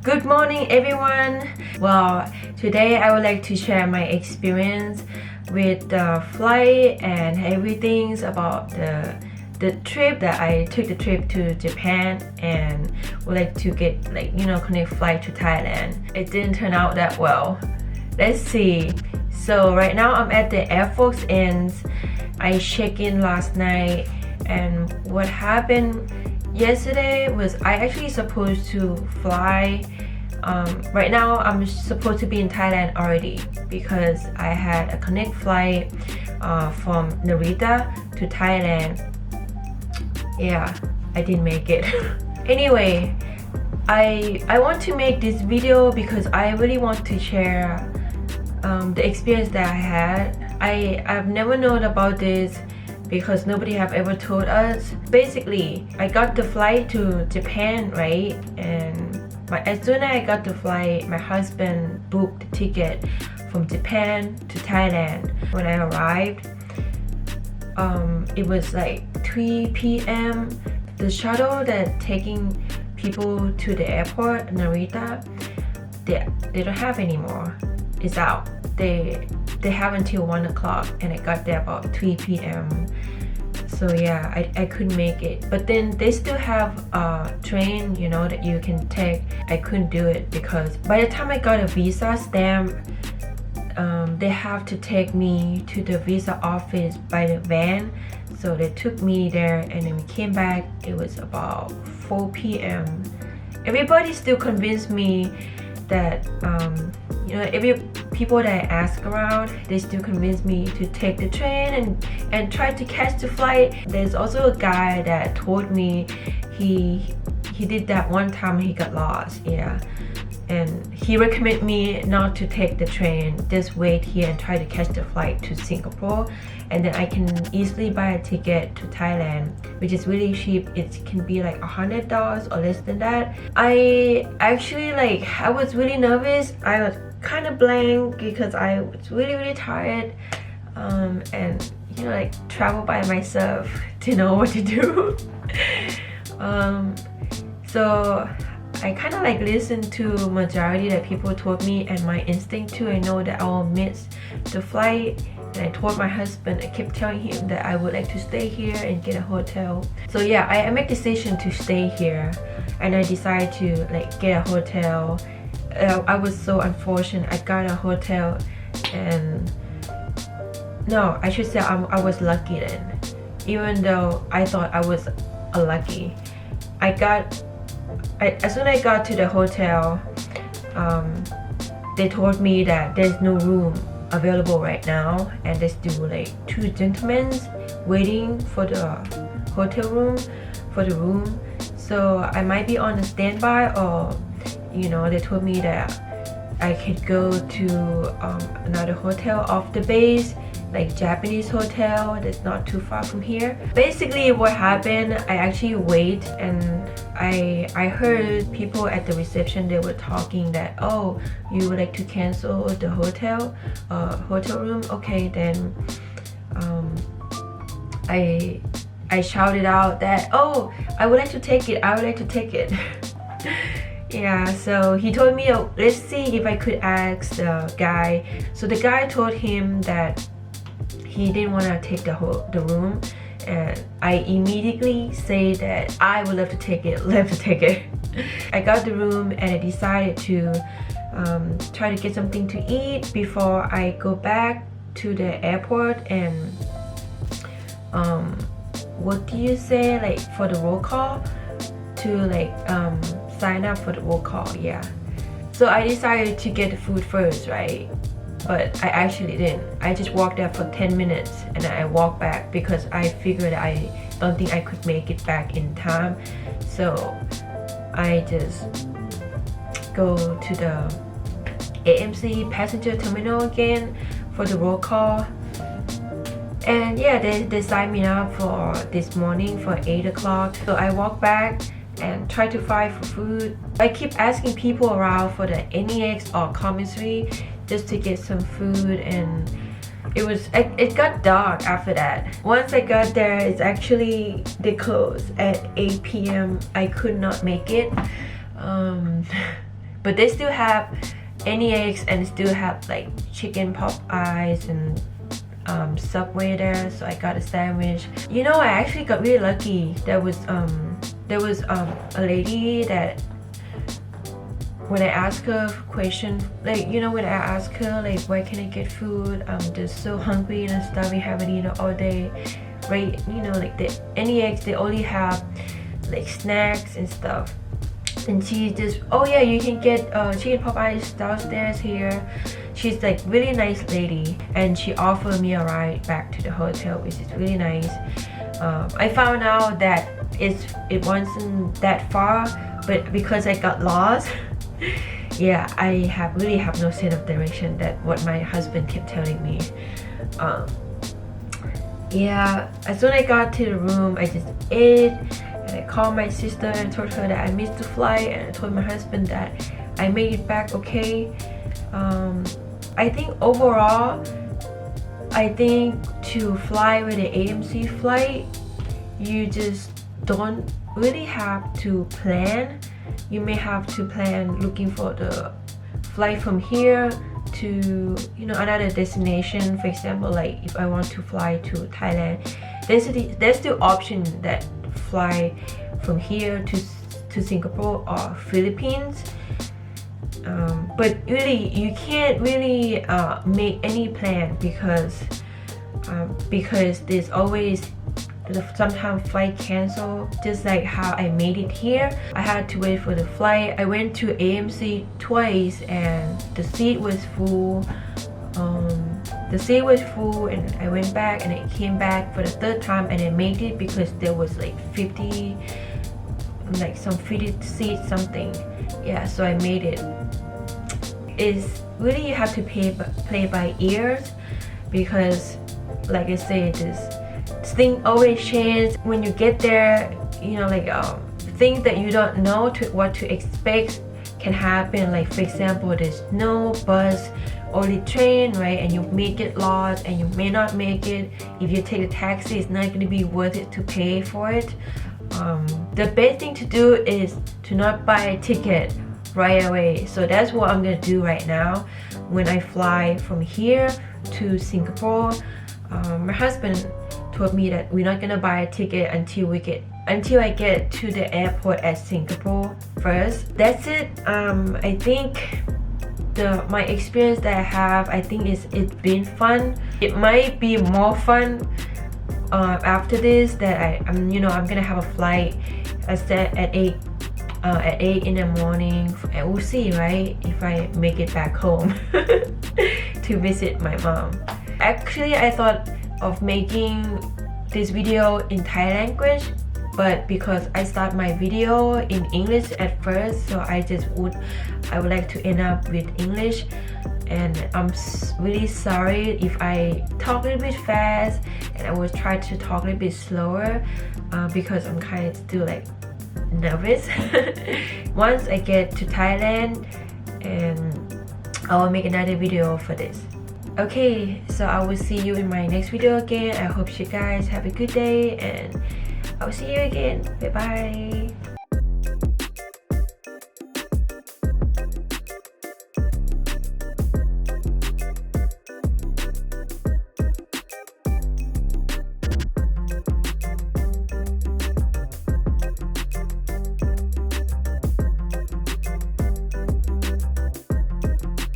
Good morning everyone. Well, today I would like to share my experience with the flight and everything about the trip that I took the trip to Japan and would like to get connect flight to Thailand. It didn't turn out that well. Let's see. So right now I'm at the Air Force Inns. I checked in last night and what happened yesterday was I actually supposed to fly. Right now I'm supposed to be in Thailand already because I had a connect flight from Narita to Thailand. Yeah, I didn't make it. Anyway, I want to make this video because I really want to share the experience that I had. I've never known about this because nobody have ever told us. Basically, I got the flight to Japan, right? And as soon as I got the flight, my husband booked the ticket from Japan to Thailand. When I arrived, it was like 3 p.m. The shuttle that taking people to the airport, Narita, they don't have anymore. It's out. They have until 1 o'clock and I got there about 3 p.m. So yeah, I couldn't make it. But then they still have a train, that you can take. I couldn't do it because by the time I got a visa stamp, they have to take me to the visa office by the van. So they took me there and then we came back. It was about 4 p.m. Everybody still convinced me that every people that I ask around, they still convince me to take the train and try to catch the flight. There's also a guy that told me he did that one time he got lost, yeah, and he recommended me not to take the train, just wait here and try to catch the flight to Singapore, and then I can easily buy a ticket to Thailand, which is really cheap. It can be like $100 or less than that. I actually I was really nervous. I was kind of blank because I was really tired, and travel by myself to know what to do. So I kind of listened to majority that people told me and my instinct too. I know that I will miss the flight, and I told my husband, I kept telling him that I would like to stay here and get a hotel. So yeah, I made decision to stay here and I decided to get a hotel. I was so unfortunate. I got a hotel and no, I should say I was lucky then, even though I thought I was unlucky. As soon as I got to the hotel, they told me that there's no room available right now and there's still two gentlemen waiting for the hotel room, so I might be on a standby, or they told me that I could go to another hotel off the base, Japanese hotel that's not too far from here. Basically what happened, I actually wait and I heard people at the reception, they were talking that, oh, you would like to cancel the hotel room. Okay, then I shouted out that, oh, I would like to take it. Yeah, so he told me, oh, let's see if I could ask the guy. So the guy told him that he didn't want to take the room, and I immediately say that I would love to take it. I got the room and I decided to try to get something to eat before I go back to the airport and what do you say, for the roll call, to sign up for the roll call. Yeah, so I decided to get the food first, right? But I actually didn't. I just walked there for 10 minutes and then I walked back because I figured I don't think I could make it back in time. So I just go to the AMC passenger terminal again for the roll call. And yeah, they signed me up for this morning for 8 o'clock. So I walked back and try to find for food. I keep asking people around for the NEX or commissary just to get some food, and it got dark after that. Once I got there, it's actually they closed at 8 p.m. I could not make it. um, but they still have any eggs and still have like chicken pop eyes and Subway there, so I got a sandwich. You know, I actually got really lucky. There was a lady that when I asked her a question, like, you know, when I asked her like where can I get food, I'm just so hungry and stuff, we haven't eaten all day, right? You know, like any eggs, they only have like snacks and stuff, and she just, oh yeah, you can get chicken Popeyes downstairs here. She's like really nice lady, and she offered me a ride back to the hotel, which is really nice. I found out that it wasn't that far, but because I got lost, yeah, I really have no sense of direction. That what my husband kept telling me. Yeah, as soon as I got to the room, I just ate, and I called my sister and told her that I missed the flight, and I told my husband that I made it back okay. I think overall, I think to fly with the AMC flight, you just don't really have to plan. You may have to plan looking for the flight from here to, you know, another destination. For example, like if I want to fly to Thailand, there's the option that fly from here to Singapore or Philippines. But really you can't really make any plan because there's always sometimes flight cancel. Just like how I made it here, I had to wait for the flight. I went to AMC twice and the seat was full. And I went back and I came back for the third time and I made it because there was like 50 seats something. Yeah, so I made it. Is really you have to play by ears, because like I said, this thing always changes when you get there. You know, like things that you don't know what to expect can happen. Like for example, there's no bus, only train, right? And you may get lost and you may not make it. If you take a taxi, it's not going to be worth it to pay for it. The best thing to do is to not buy a ticket right away. So that's what I'm gonna do right now when I fly from here to Singapore. My husband told me that we're not gonna buy a ticket until I get to the airport at Singapore first. That's it. I think my experience that I have, I think it's been fun. It might be more fun after this, that I'm gonna have a flight at 8 in the morning, and we'll see, right, if I make it back home to visit my mom. Actually, I thought of making this video in Thai language, but because I start my video in English at first, so I would like to end up with English, and I'm really sorry if I talk a little bit fast, and I will try to talk a little bit slower because I'm kind of still like nervous. Once I get to Thailand, and I will make another video for this. Okay, so I will see you in my next video again. I hope you guys have a good day, and I will see you again. Bye bye.